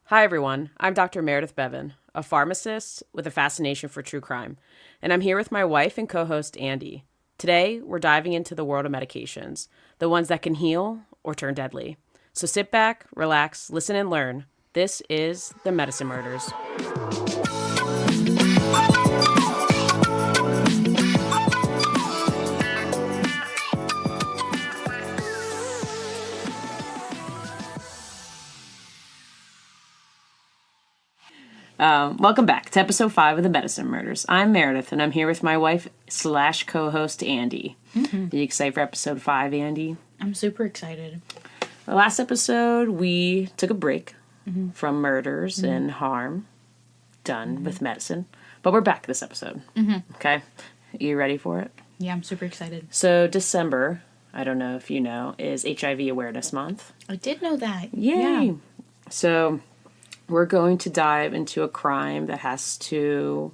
Hi, everyone. I'm Dr. Meredith Bevan, a pharmacist with a fascination for true crime, and I'm here with my wife and co-host, Andy. Today, we're diving into the world of medications, the ones that can heal or turn deadly. So sit back, relax, listen, and learn. This is The Medicine Murders. Welcome back to episode 5 of The Medicine Murders. I'm Meredith, and I'm here with my wife / co-host, Andy. Are you excited for episode 5, Andy? I'm super excited. The last episode, we took a break from murders and harm done with medicine, but we're back this episode. Okay? Are you ready for it? Yeah, I'm super excited. So December, I don't know if you know, is HIV Awareness Month. I did know that. Yay! Yeah. So we're going to dive into a crime that has to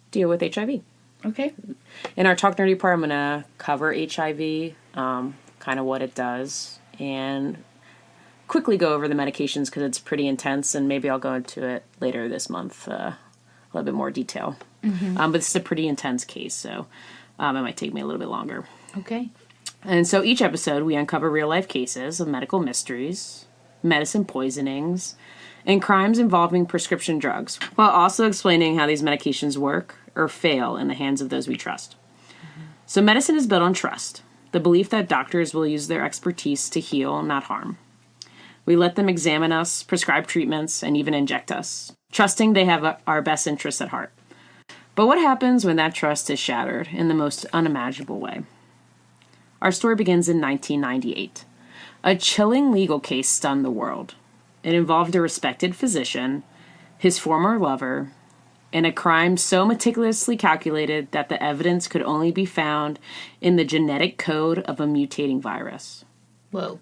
deal with HIV. Okay. In our Talk Nerdy part, I'm going to cover HIV, kind of what it does, and quickly go over the medications because it's pretty intense, and maybe I'll go into it later this month, a little bit more detail. But this is a pretty intense case, so it might take me a little bit longer. Okay. And so each episode, we uncover real-life cases of medical mysteries, medicine poisonings, and crimes involving prescription drugs, while also explaining how these medications work or fail in the hands of those we trust. So medicine is built on trust, the belief that doctors will use their expertise to heal, not harm. We let them examine us, prescribe treatments, and even inject us, trusting they have our best interests at heart. But what happens when that trust is shattered in the most unimaginable way? Our story begins in 1998. A chilling legal case stunned the world. It involved a respected physician, his former lover, and a crime so meticulously calculated that the evidence could only be found in the genetic code of a mutating virus. Whoa.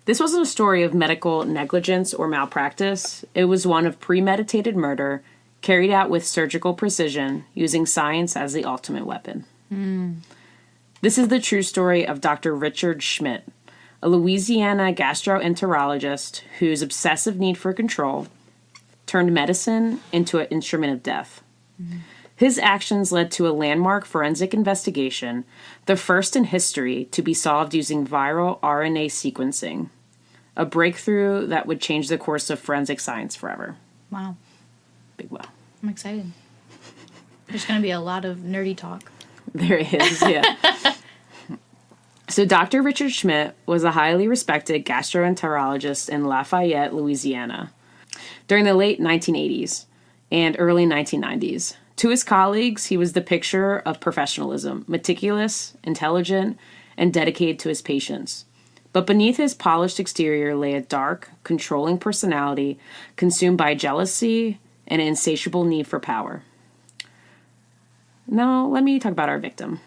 This wasn't a story of medical negligence or malpractice. It was one of premeditated murder carried out with surgical precision, using science as the ultimate weapon. This is the true story of Dr. Richard Schmidt, a Louisiana gastroenterologist whose obsessive need for control turned medicine into an instrument of death. His actions led to a landmark forensic investigation, the first in history to be solved using viral RNA sequencing, a breakthrough that would change the course of forensic science forever. Wow. Big wow. I'm excited. There's going to be a lot of nerdy talk. There is, yeah. So Dr. Richard Schmidt was a highly respected gastroenterologist in Lafayette, Louisiana, during the late 1980s and early 1990s. To his colleagues, he was the picture of professionalism, meticulous, intelligent, and dedicated to his patients. But beneath his polished exterior lay a dark, controlling personality consumed by jealousy and an insatiable need for power. Now, let me talk about our victim,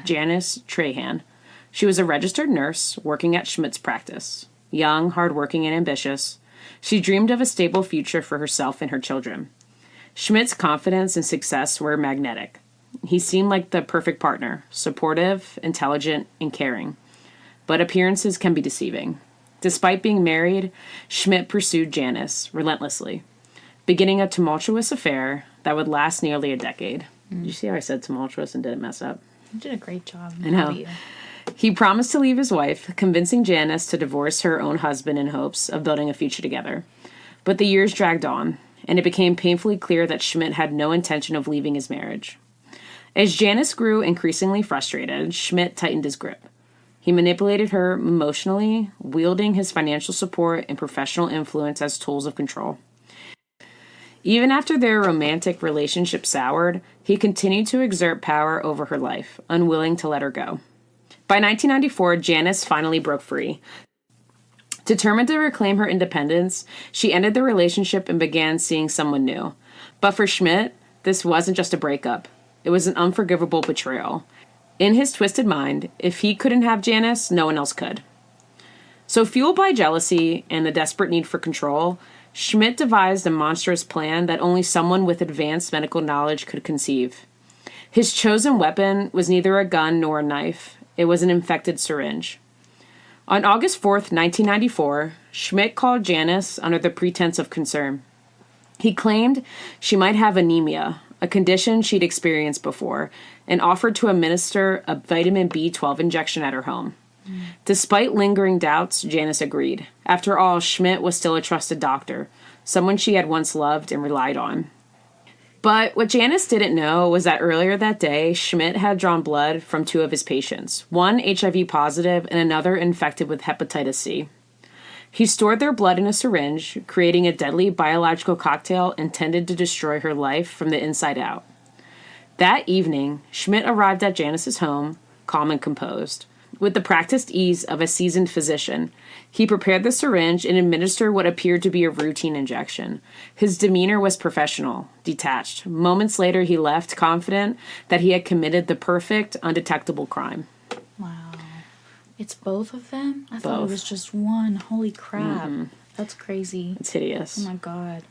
Janice Trahan. She was a registered nurse working at Schmidt's practice. Young, hardworking, and ambitious, she dreamed of a stable future for herself and her children. Schmidt's confidence and success were magnetic. He seemed like the perfect partner, supportive, intelligent, and caring. But appearances can be deceiving. Despite being married, Schmidt pursued Janice relentlessly, beginning a tumultuous affair that would last nearly a decade. Did you see how I said tumultuous and didn't mess up? You did a great job. I know. He promised to leave his wife, convincing Janice to divorce her own husband in hopes of building a future together. But the years dragged on, and it became painfully clear that Schmidt had no intention of leaving his marriage. As Janice grew increasingly frustrated, Schmidt tightened his grip. He manipulated her emotionally, wielding his financial support and professional influence as tools of control. Even after their romantic relationship soured, he continued to exert power over her life, unwilling to let her go. By 1994, Janice finally broke free. Determined to reclaim her independence, she ended the relationship and began seeing someone new. But for Schmidt, this wasn't just a breakup. It was an unforgivable betrayal. In his twisted mind, if he couldn't have Janice, no one else could. So fueled by jealousy and the desperate need for control, Schmidt devised a monstrous plan that only someone with advanced medical knowledge could conceive. His chosen weapon was neither a gun nor a knife. It was an infected syringe. On August 4th, 1994, Schmidt called Janice under the pretense of concern. He claimed she might have anemia, a condition she'd experienced before, and offered to administer a vitamin B12 injection at her home. Despite lingering doubts, Janice agreed. After all, Schmidt was still a trusted doctor, someone she had once loved and relied on. But what Janice didn't know was that earlier that day, Schmidt had drawn blood from 2 of his patients, one HIV positive and another infected with hepatitis C. He stored their blood in a syringe, creating a deadly biological cocktail intended to destroy her life from the inside out. That evening, Schmidt arrived at Janice's home, calm and composed. With the practiced ease of a seasoned physician, he prepared the syringe and administered what appeared to be a routine injection. His demeanor was professional, detached. Moments later, he left, confident that he had committed the perfect, undetectable crime. Wow. It's both of them? I thought Both. it was just one. Holy crap. Mm-hmm. That's crazy. It's hideous. Oh my god.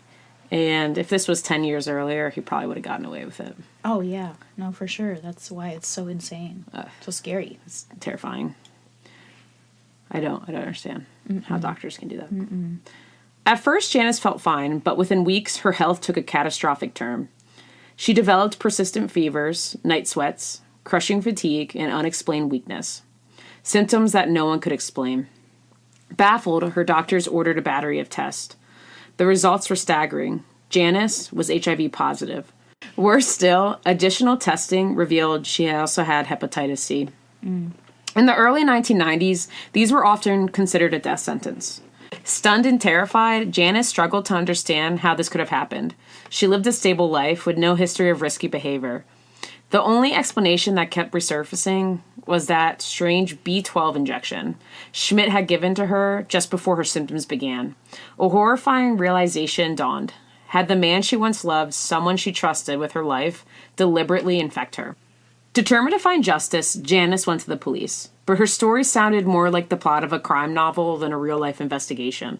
And if this was 10 years earlier, he probably would have gotten away with it. Oh yeah. No, for sure. That's why it's so insane. So scary. It's terrifying. I don't understand how doctors can do that. At first, Janice felt fine, but within weeks, her health took a catastrophic turn. She developed persistent fevers, night sweats, crushing fatigue, and unexplained weakness. Symptoms that no one could explain. Baffled, her doctors ordered a battery of tests. The results were staggering. Janice was HIV positive. Worse still, additional testing revealed she also had hepatitis C. In the early 1990s, these were often considered a death sentence. Stunned and terrified, Janice struggled to understand how this could have happened. She lived a stable life with no history of risky behavior. The only explanation that kept resurfacing was that strange B12 injection Schmidt had given to her just before her symptoms began. A horrifying realization dawned. Had the man she once loved, someone she trusted with her life, deliberately infect her? Determined to find justice, Janice went to the police. But her story sounded more like the plot of a crime novel than a real-life investigation.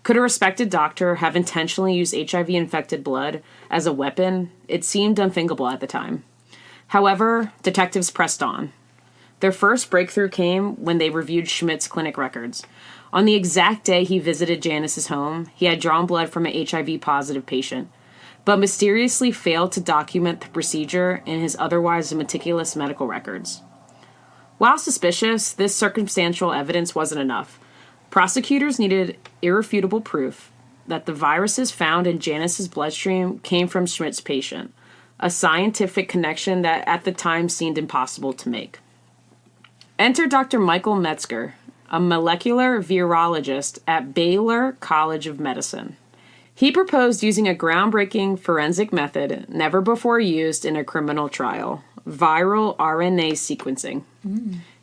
Could a respected doctor have intentionally used HIV-infected blood as a weapon? It seemed unthinkable at the time. However, detectives pressed on. Their first breakthrough came when they reviewed Schmidt's clinic records. On the exact day he visited Janice's home, he had drawn blood from an HIV-positive patient, but mysteriously failed to document the procedure in his otherwise meticulous medical records. While suspicious, this circumstantial evidence wasn't enough. Prosecutors needed irrefutable proof that the viruses found in Janice's bloodstream came from Schmidt's patient, a scientific connection that at the time seemed impossible to make. Enter Dr. Michael Metzger, a molecular virologist at Baylor College of Medicine. He proposed using a groundbreaking forensic method never before used in a criminal trial, viral RNA sequencing.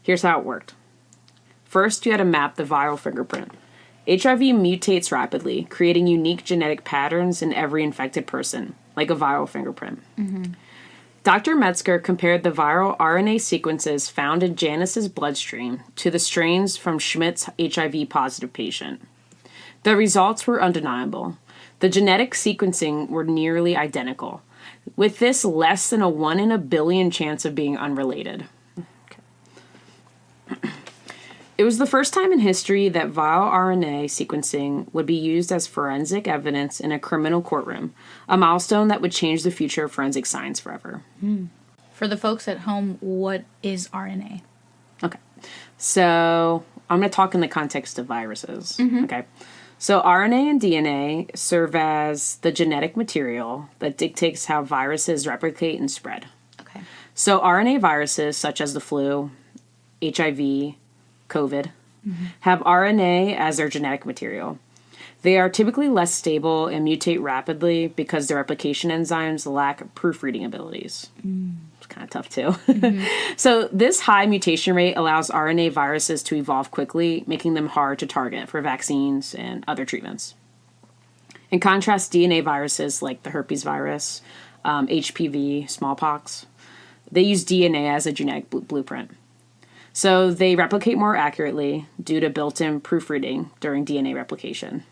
Here's how it worked. First, you had to map the viral fingerprint. HIV mutates rapidly, creating unique genetic patterns in every infected person, like a viral fingerprint. Dr. Metzger compared the viral RNA sequences found in Janice's bloodstream to the strains from Schmidt's HIV-positive patient. The results were undeniable. The genetic sequencing were nearly identical, with this less than a 1 in a billion chance of being unrelated. It was the first time in history that viral RNA sequencing would be used as forensic evidence in a criminal courtroom, a milestone that would change the future of forensic science forever. For the folks at home, what is RNA? Okay. So I'm going to talk in the context of viruses. Okay. So RNA and DNA serve as the genetic material that dictates how viruses replicate and spread. Okay. So RNA viruses, such as the flu, HIV, COVID, have RNA as their genetic material. They are typically less stable and mutate rapidly because their replication enzymes lack proofreading abilities. It's kind of tough too. So this high mutation rate allows RNA viruses to evolve quickly, making them hard to target for vaccines and other treatments. In contrast, DNA viruses like the herpes virus, HPV, smallpox, they use DNA as a genetic blueprint. So they replicate more accurately due to built-in proofreading during DNA replication,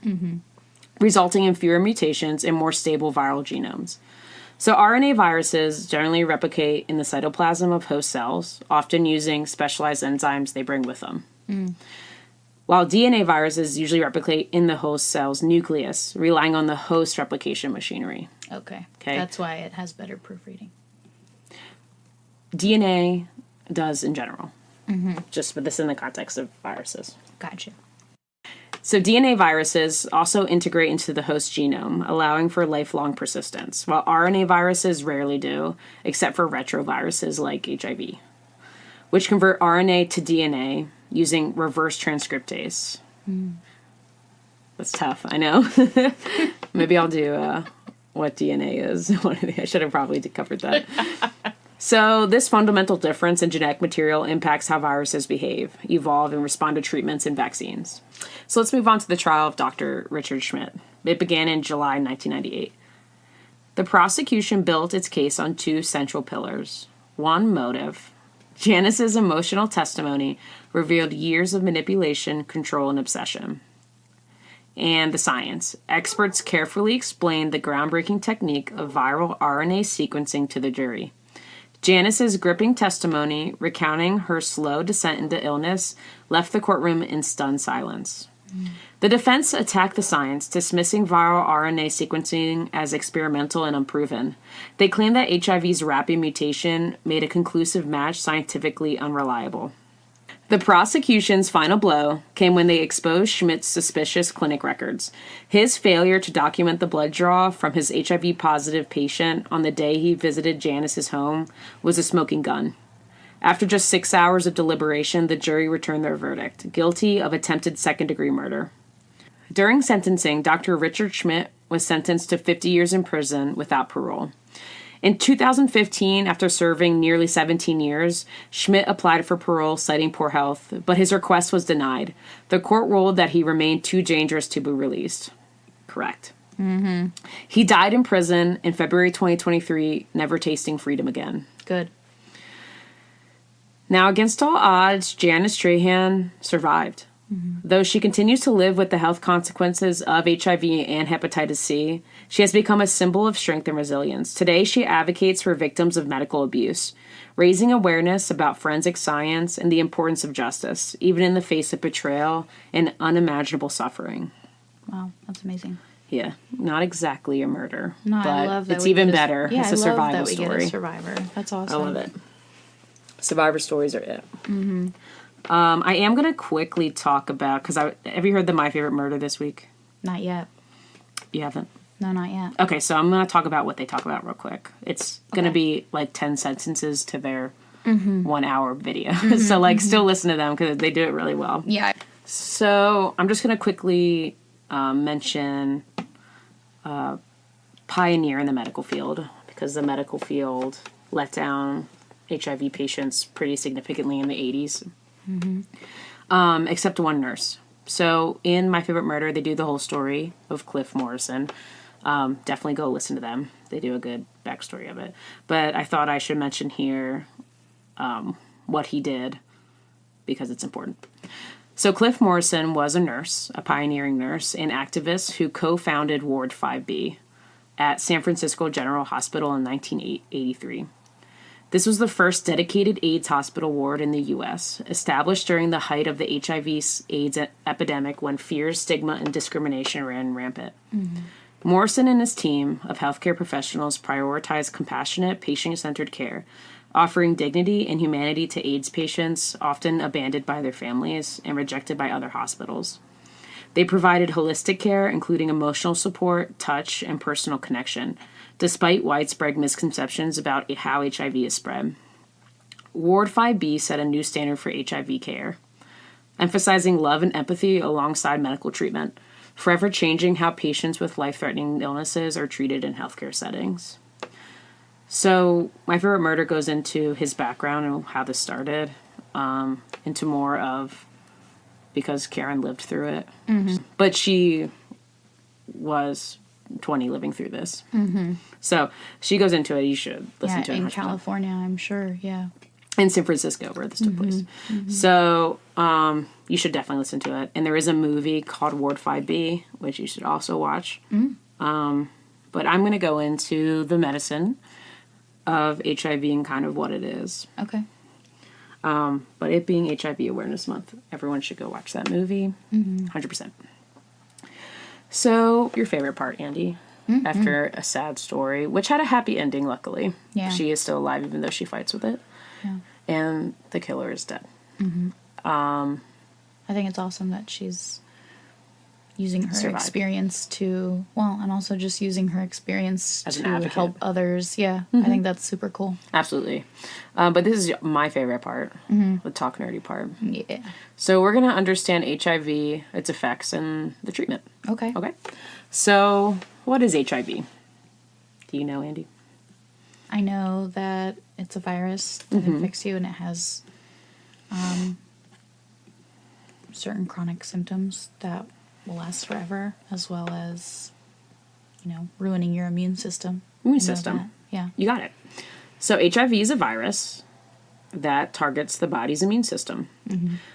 resulting in fewer mutations and more stable viral genomes. So RNA viruses generally replicate in the cytoplasm of host cells, often using specialized enzymes they bring with them. while DNA viruses usually replicate in the host cell's nucleus, relying on the host replication machinery. Okay. Okay. That's why it has better proofreading. DNA does in general. Just put this in the context of viruses. Gotcha. So DNA viruses also integrate into the host genome, allowing for lifelong persistence, while RNA viruses rarely do, except for retroviruses like HIV, which convert RNA to DNA using reverse transcriptase. That's tough, I know. Maybe I'll do what DNA is. I should have probably covered that. So this fundamental difference in genetic material impacts how viruses behave, evolve, and respond to treatments and vaccines. So let's move on to the trial of Dr. Richard Schmidt. It began in July 1998. The prosecution built its case on two central pillars. One, motive. Janice's emotional testimony revealed years of manipulation, control, and obsession. And the science. Experts carefully explained the groundbreaking technique of viral RNA sequencing to the jury. Janice's gripping testimony, recounting her slow descent into illness, left the courtroom in stunned silence. The defense attacked the science, dismissing viral RNA sequencing as experimental and unproven. They claimed that HIV's rapid mutation made a conclusive match scientifically unreliable. The prosecution's final blow came when they exposed Schmidt's suspicious clinic records. His failure to document the blood draw from his HIV-positive patient on the day he visited Janice's home was a smoking gun. After just 6 hours of deliberation, the jury returned their verdict, guilty of attempted second-degree murder. During sentencing, Dr. Richard Schmidt was sentenced to 50 years in prison without parole. In 2015, after serving nearly 17 years, Schmidt applied for parole citing poor health, but his request was denied. The court ruled that he remained too dangerous to be released. Correct. He died in prison in February 2023, never tasting freedom again. Good. Now, against all odds, Janice Trahan survived. Though she continues to live with the health consequences of HIV and hepatitis C, she has become a symbol of strength and resilience. Today, she advocates for victims of medical abuse, raising awareness about forensic science and the importance of justice, even in the face of betrayal and unimaginable suffering. Wow, that's amazing. Yeah, not exactly a murder, No, but I love that it's we even get better. Yeah, It's a I love survival that we story. get a survivor. That's awesome. I love it. Survivor stories are it. I am going to quickly talk about, because have you heard the My Favorite Murder this week? Not yet. You haven't? No, not yet. Okay, so I'm going to talk about what they talk about real quick. It's going to be like 10 sentences to their 1 hour video. So still listen to them because they do it really well. Yeah. So I'm just going to quickly mention pioneer in the medical field, because the medical field let down HIV patients pretty significantly in the 80s. Except one nurse. So in My Favorite Murder, they do the whole story of Cliff Morrison. Definitely go listen to them. They do a good backstory of it. But I thought I should mention here what he did, because it's important. So Cliff Morrison was a nurse, a pioneering nurse, and activist who co-founded Ward 5B at San Francisco General Hospital in 1983. This was the first dedicated AIDS hospital ward in the U.S., established during the height of the HIV/AIDS epidemic when fear, stigma, and discrimination ran rampant. Morrison and his team of healthcare professionals prioritized compassionate, patient-centered care, offering dignity and humanity to AIDS patients, often abandoned by their families and rejected by other hospitals. They provided holistic care, including emotional support, touch, and personal connection, despite widespread misconceptions about how HIV is spread. Ward 5B set a new standard for HIV care, emphasizing love and empathy alongside medical treatment, forever changing how patients with life-threatening illnesses are treated in healthcare settings. So My Favorite Murder goes into his background and how this started, into more of, because Karen lived through it. But she was 20 living through this. So she goes into it. You should listen to it. In California, I'm sure. Yeah. In San Francisco, where this took place. So you should definitely listen to it. And there is a movie called Ward 5B, which you should also watch. But I'm going to go into the medicine of HIV and kind of what it is. Okay. But it being HIV Awareness Month, everyone should go watch that movie. 100%. So, your favorite part, Andy, after a sad story, which had a happy ending, luckily. Yeah. She is still alive, even though she fights with it. Yeah. And the killer is dead. I think it's awesome that she's using her experience to, and also just using her experience as to an advocate. help others. Yeah, I think that's super cool. Absolutely. But this is my favorite part, the talk nerdy part. Yeah. So we're going to understand HIV, its effects, and the treatment. Okay. Okay. So what is HIV? Do you know, Andy? I know that it's a virus that infects you, and it has certain chronic symptoms that will last forever, as well as, ruining your immune system. Immune system. Yeah. You got it. So HIV is a virus that targets the body's immune system.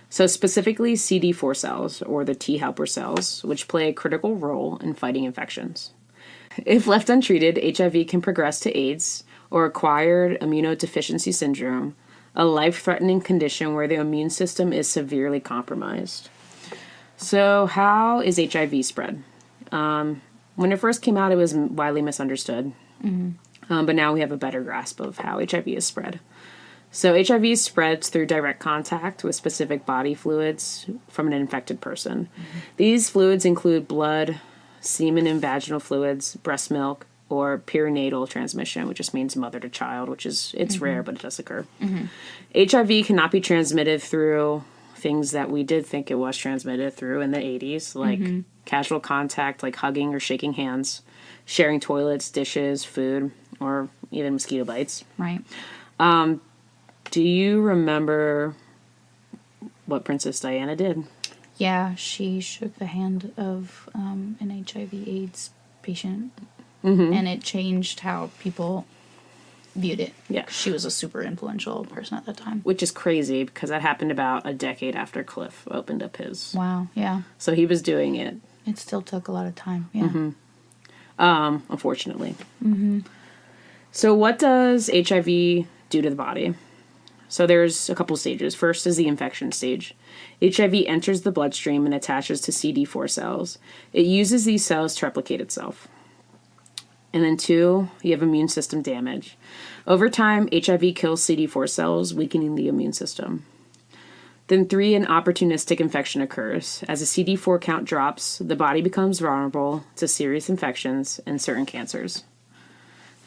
So specifically CD4 cells, or the T helper cells, which play a critical role in fighting infections. If left untreated, HIV can progress to AIDS, or acquired immunodeficiency syndrome, a life-threatening condition where the immune system is severely compromised. So how is HIV spread? When it first came out, it was widely misunderstood. But now we have a better grasp of how HIV is spread. So HIV spreads through direct contact with specific body fluids from an infected person. These fluids include blood, semen and vaginal fluids, breast milk, or perinatal transmission, which just means mother to child, it's rare, but it does occur. HIV cannot be transmitted through things that we did think it was transmitted through in the 80s, like casual contact, like hugging or shaking hands, sharing toilets, dishes, food, or even mosquito bites. Right. Do you remember what Princess Diana did? Yeah, she shook the hand of an HIV/AIDS patient, and it changed how people viewed it. Yeah. She was a super influential person at that time. Which is crazy, because that happened about a decade after Cliff opened up his. Wow, yeah. So he was doing it. It still took a lot of time, yeah. Unfortunately. So what does HIV do to the body? So there's a couple stages. First is the infection stage. HIV enters the bloodstream and attaches to CD4 cells. It uses these cells to replicate itself. And then 2, you have immune system damage. Over time, HIV kills CD4 cells, weakening the immune system. Then 3, an opportunistic infection occurs. As the CD4 count drops, the body becomes vulnerable to serious infections and certain cancers.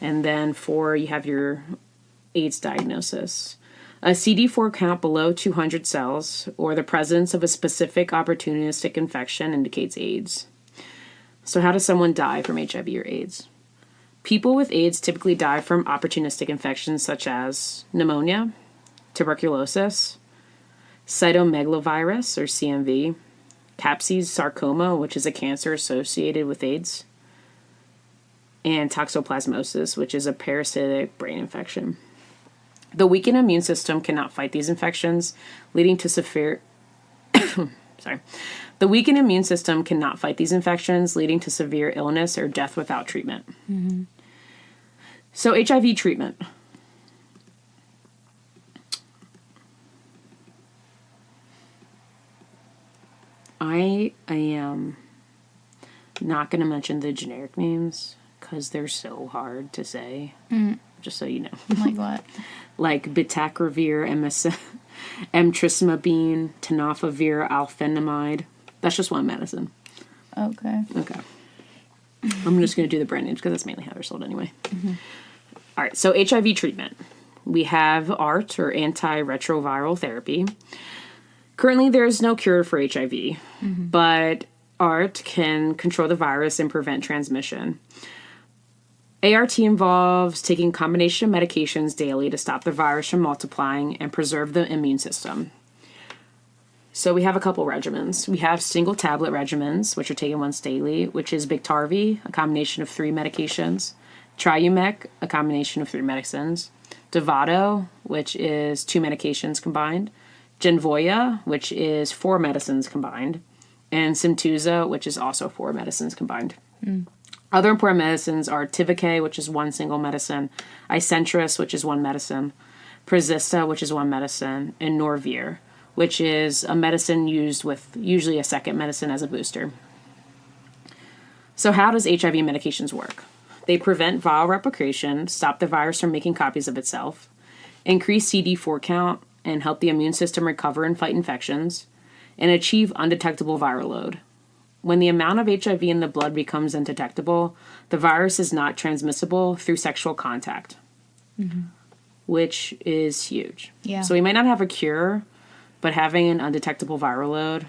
And then 4, you have your AIDS diagnosis. A CD4 count below 200 cells, or the presence of a specific opportunistic infection, indicates AIDS. So how does someone die from HIV or AIDS? People with AIDS typically die from opportunistic infections such as pneumonia, tuberculosis, cytomegalovirus, or CMV, Kaposi's sarcoma, which is a cancer associated with AIDS, and toxoplasmosis, which is a parasitic brain infection. The weakened immune system cannot fight these infections, leading to severe... The weakened immune system cannot fight these infections, leading to severe illness or death without treatment. So HIV treatment. I am not going to mention the generic names because they're so hard to say, just so you know. Like what? Like bictegravir, emtricitabine, tenofovir, alphenamide. That's just one medicine. Okay. I'm just going to do the brand names because that's mainly how they're sold anyway. All right, so HIV treatment. We have ART, or antiretroviral therapy. Currently, there is no cure for HIV, but ART can control the virus and prevent transmission. ART involves taking a combination of medications daily to stop the virus from multiplying and preserve the immune system. So we have a couple regimens. We have single tablet regimens, which are taken once daily, which is Biktarvy, a combination of 3 medications, Triumec, a combination of 3 medicines, Dovato, which is 2 medications combined, Genvoya, which is 4 medicines combined, and Simtuza, which is also 4 medicines combined. Other important medicines are Tivicay, which is 1 single medicine, Icentris, which is 1 medicine, Prozista, which is one medicine, and Norvir, which is a medicine used with usually a second medicine as a booster. So how does HIV medications work? They prevent viral replication, stop the virus from making copies of itself, increase CD4 count, and help the immune system recover and fight infections, and achieve undetectable viral load. When the amount of HIV in the blood becomes undetectable, the virus is not transmissible through sexual contact, which is huge. Yeah. So we might not have a cure, but having an undetectable viral load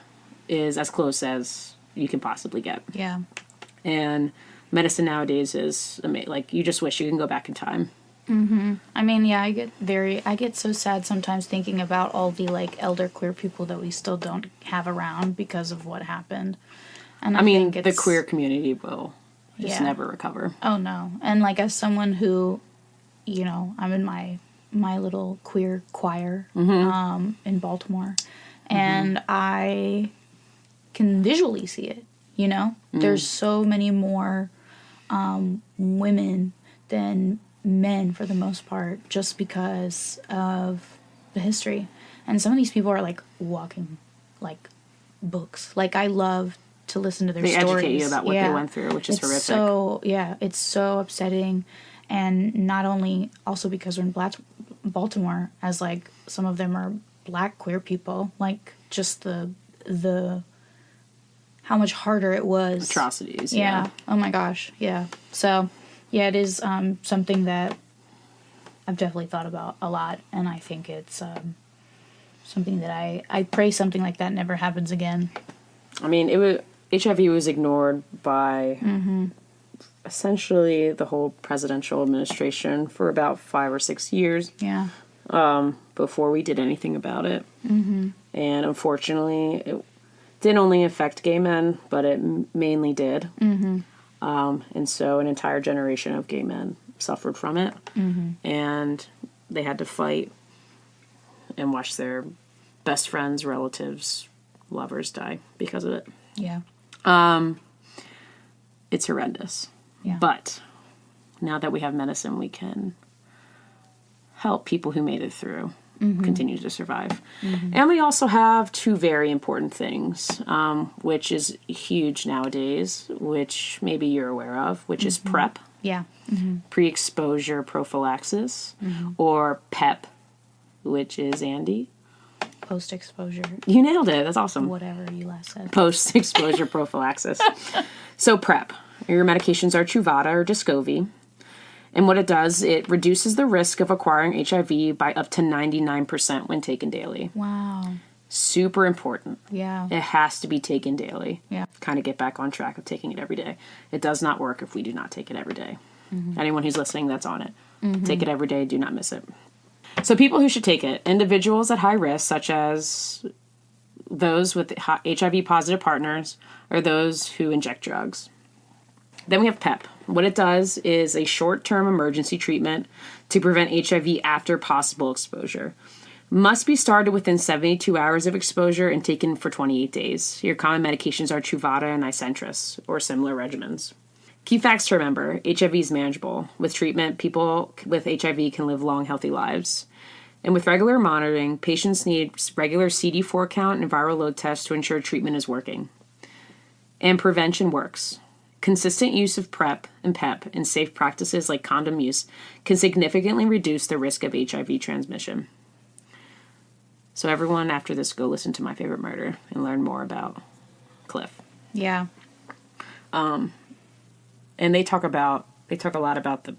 is as close as you can possibly get. Yeah. And medicine nowadays is amazing. Like, you just wish you can go back in time. I mean, yeah, I get so sad sometimes thinking about all the, like, elder queer people that we still don't have around because of what happened. And I mean, the queer community will just never recover. Oh, no. And, like, as someone who, you know, I'm in my little queer choir in Baltimore, and I can visually see it, you know? There's so many more women than men for the most part, just because of the history. And some of these people are like walking like books. Like, I love to listen to their stories. They educate you about what they went through, which is horrific. So it's so upsetting. And not only also because we're in Baltimore, as like some of them are Black queer people, like just the how much harder it was. Atrocities. Yeah. Oh my gosh. Yeah. So yeah, it is something that I've definitely thought about a lot, and I think it's something that I pray something like that never happens again. I mean, HIV was ignored by essentially the whole presidential administration for about 5 or 6 years. Yeah. Before we did anything about it. And unfortunately, it didn't only affect gay men, but it mainly did. And so an entire generation of gay men suffered from it. And they had to fight and watch their best friends, relatives, lovers die because of it. Yeah. It's horrendous. Yeah. But now that we have medicine, we can help people who made it through continue to survive. And we also have two very important things, which is huge nowadays, which maybe you're aware of, which is PrEP. Yeah. Pre-exposure prophylaxis, or PEP, which is Andy. Post-exposure. You nailed it. That's awesome. Whatever you last said. Post-exposure prophylaxis. So PrEP. Your medications are Truvada or Descovy. And what it does, it reduces the risk of acquiring HIV by up to 99% when taken daily. Wow. Super important. Yeah. It has to be taken daily. Yeah. Kind of get back on track of taking it every day. It does not work if we do not take it every day. Anyone who's listening that's on it. Take it every day. Do not miss it. So people who should take it, individuals at high risk, such as those with HIV-positive partners or those who inject drugs. Then we have PEP. What it does is a short-term emergency treatment to prevent HIV after possible exposure. Must be started within 72 hours of exposure and taken for 28 days. Your common medications are Truvada and Icentris, or similar regimens. Key facts to remember: HIV is manageable. With treatment, people with HIV can live long, healthy lives. And with regular monitoring, patients need regular CD4 count and viral load tests to ensure treatment is working. And prevention works. Consistent use of PrEP and PEP and safe practices like condom use can significantly reduce the risk of HIV transmission. So everyone, after this, go listen to My Favorite Murder and learn more about Cliff. Yeah. And they talk a lot about the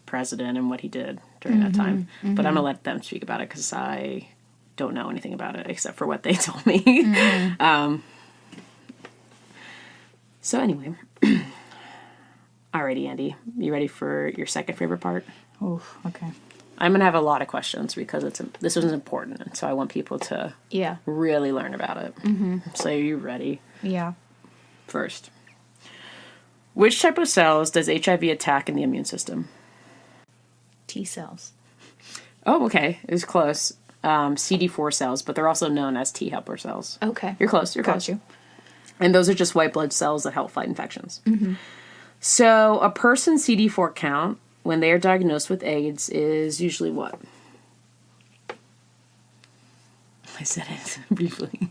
president and what he did during that time. But I'm gonna let them speak about it because I don't know anything about it except for what they told me. So anyway, alrighty, Andy, you ready for your second favorite part? Oh, okay. I'm gonna have a lot of questions because this was important, and so I want people to really learn about it. So are you ready? Yeah. First, which type of cells does HIV attack in the immune system? T cells. Oh, okay, it was close. CD4 cells, but they're also known as T helper cells. Okay. You're close. You're Got close. you. And those are just white blood cells that help fight infections. So a person's CD4 count when they are diagnosed with AIDS is usually what? I said it briefly.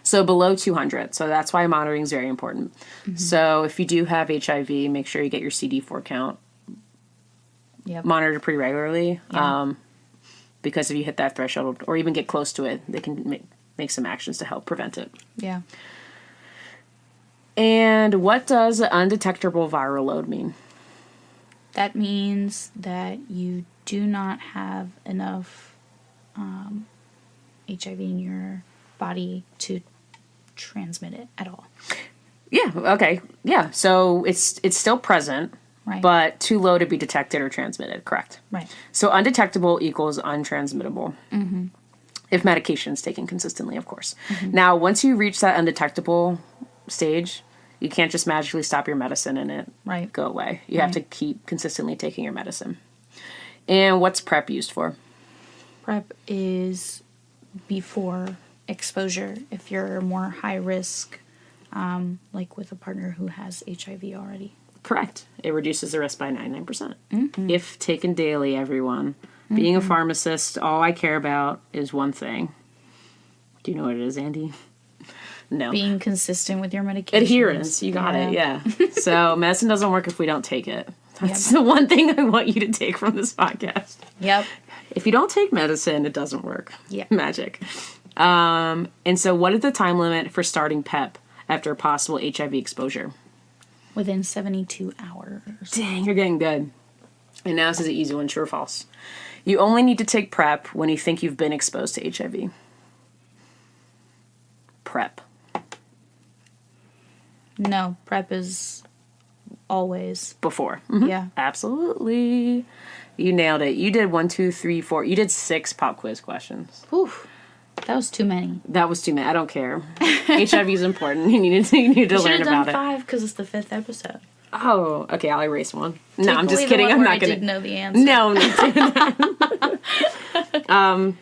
So below 200. So that's why monitoring is very important. Mm-hmm. So if you do have HIV, make sure you get your CD4 count monitored pretty regularly. Yeah. Because if you hit that threshold or even get close to it, they can make some actions to help prevent it. Yeah. And what does undetectable viral load mean? That means that you do not have enough HIV in your body to transmit it at all. Yeah, okay. Yeah, so it's still present, right, but too low to be detected or transmitted, correct? Right. So undetectable equals untransmittable. Mm-hmm. If medication is taken consistently, of course. Mm-hmm. Now, once you reach that undetectable stage, you can't just magically stop your medicine and it go away. You have to keep consistently taking your medicine. And what's PrEP used for? PrEP is before exposure. If you're more high risk, like with a partner who has HIV already. Correct. It reduces the risk by 99%. Mm-hmm. If taken daily, everyone. Mm-hmm. Being a pharmacist, all I care about is one thing. Do you know what it is, Andy? No. Being consistent with your medication. Adherence. You got it, yeah. So medicine doesn't work if we don't take it. That's the one thing I want you to take from this podcast. Yep. If you don't take medicine, it doesn't work. Yeah. Magic. And so what is the time limit for starting PEP after a possible HIV exposure? Within 72 hours. Dang, you're getting good. And now this is an easy one, true or false. You only need to take PrEP when you think you've been exposed to HIV. PrEP. No, PrEP is always. Before. Mm-hmm. Yeah. Absolutely. You nailed it. You did 1, 2, 3, 4. You did 6 pop quiz questions. Whew. That was too many. That was too many. I don't care. HIV is important. You need to learn about it. You should have done 5 because it's the 5th episode. Oh, okay. I'll erase one. No, I'm just kidding. I'm not going to. I did know the answer. No, no.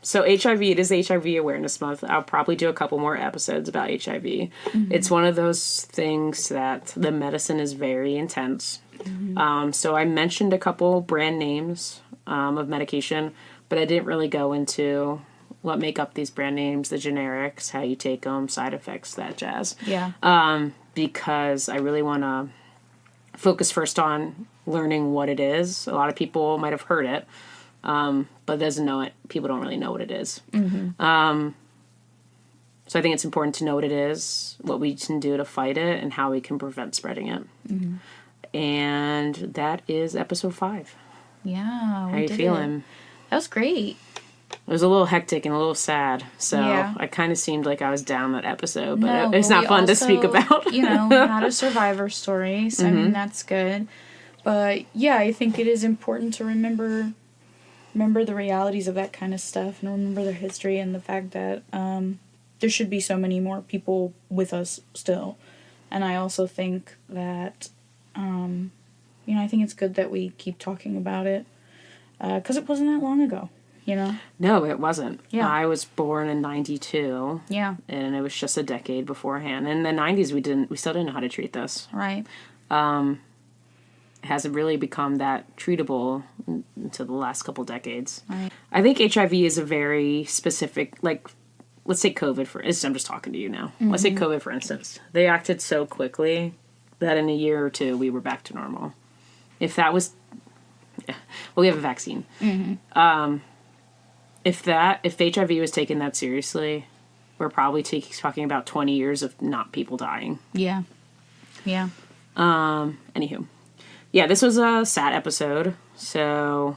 So HIV, it is HIV Awareness Month. I'll probably do a couple more episodes about HIV. Mm-hmm. It's one of those things that the medicine is very intense. Mm-hmm. So I mentioned a couple brand names of medication, but I didn't really go into what make up these brand names, the generics, how you take them, side effects, that jazz. Yeah. Because I really want to focus first on learning what it is. A lot of people might have heard it. But doesn't know it. People don't really know what it is. Mm-hmm. So I think it's important to know what it is, what we can do to fight it, and how we can prevent spreading it. Mm-hmm. And that is episode 5. Yeah. How are you feeling? That was great. It was a little hectic and a little sad. So I kind of seemed like I was down that episode, but it's not fun to speak about. Had a survivor story. So, I mean, that's good. But, yeah, I think it is important to remember the realities of that kind of stuff and remember their history and the fact that there should be so many more people with us still. And I also think that, I think it's good that we keep talking about it because it wasn't that long ago, No, it wasn't. Yeah. I was born in 92. Yeah. And it was just a decade beforehand. In the 90s, we still didn't know how to treat this. Right. It hasn't really become that treatable until the last couple decades. Right. I think HIV is a very specific, let's take COVID for instance. I'm just talking to you now. Mm-hmm. Let's take COVID, for instance. They acted so quickly that in a year or two, we were back to normal. If that was... we have a vaccine. Mm-hmm. If HIV was taken that seriously, we're probably talking about 20 years of not people dying. Yeah. Yeah. Anywho. Yeah, this was a sad episode, so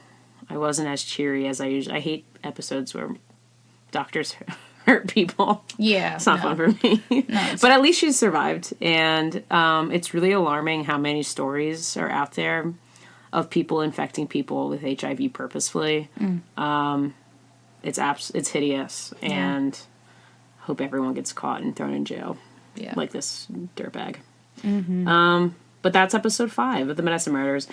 I wasn't as cheery as I usually... I hate episodes where doctors hurt people. Yeah. It's not fun for me. No, but at least she survived, and it's really alarming how many stories are out there of people infecting people with HIV purposefully. It's hideous, and hope everyone gets caught and thrown in jail. Yeah. Like this dirtbag. Mm-hmm. But that's episode 5 of the Medicine Murders.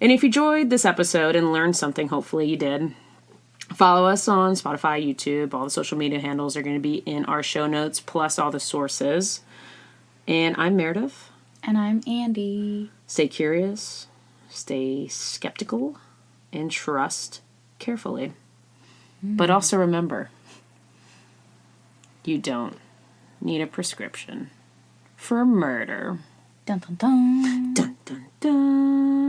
And if you enjoyed this episode and learned something, hopefully you did, follow us on Spotify, YouTube. All the social media handles are going to be in our show notes, plus all the sources. And I'm Meredith. And I'm Andy. Stay curious. stay skeptical and trust carefully. But also remember, you don't need a prescription for murder. Dun dun dun. Dun dun dun.